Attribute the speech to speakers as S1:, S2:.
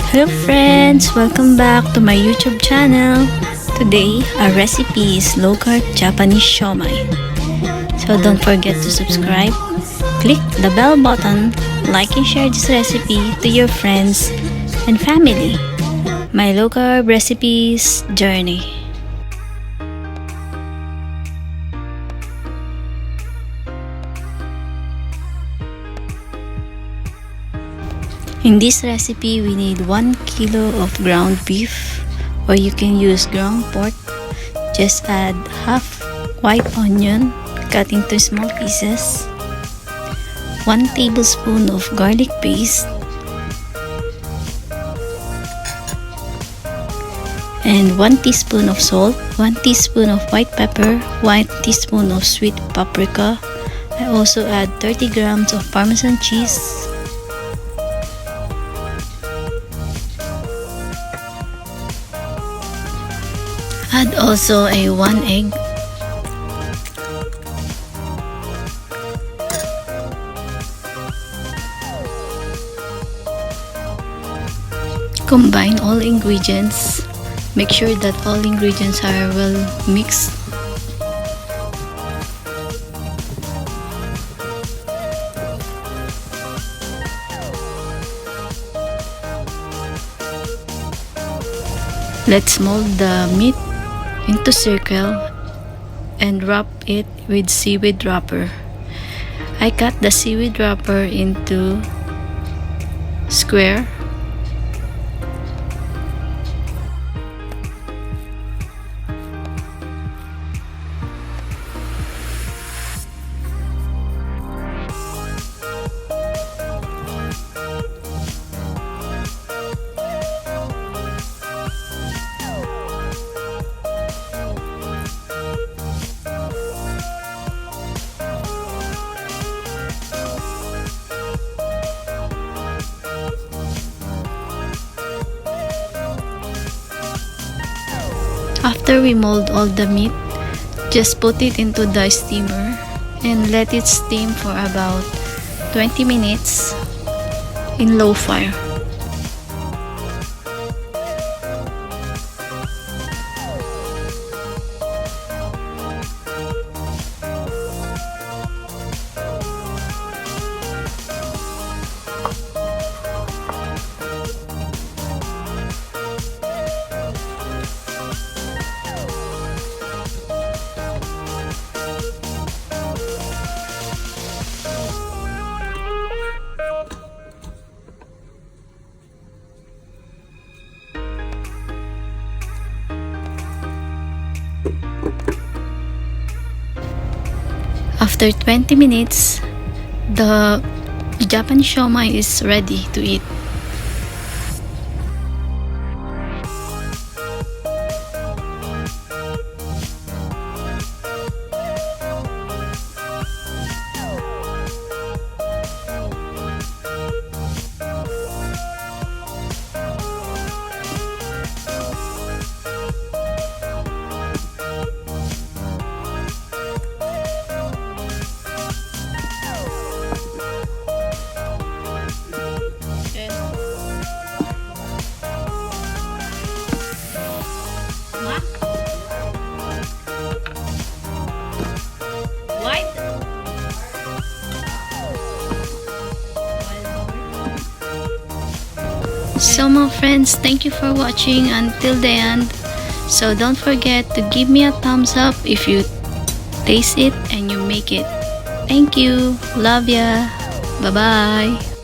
S1: Hello friends! Welcome back to my YouTube channel. Today, our recipe is low-carb Japanese siomai. So don't forget to subscribe, click the bell button, like and share this recipe to your friends and family. My low-carb recipes journey. In this recipe, we need 1 kilo of ground beef, or you can use ground pork. Just add half white onion cut into small pieces, 1 tablespoon of garlic paste, and 1 teaspoon of salt, 1 teaspoon of white pepper, 1 teaspoon of sweet paprika. I also add 30 grams of Parmesan cheese, add also a 1 egg, combine all ingredients. Make sure that all ingredients are well mixed. Let's mold the meat into circle and wrap it with seaweed wrapper. I cut the seaweed wrapper into square. After we mold all the meat, just put it into the steamer and let it steam for about 20 minutes in low fire. After 20 minutes, the Japanese siomai is ready to eat. So my friends, thank you for watching until the end. So don't forget to give me a thumbs up if you taste it and you make it. Thank you. Love ya. Bye bye.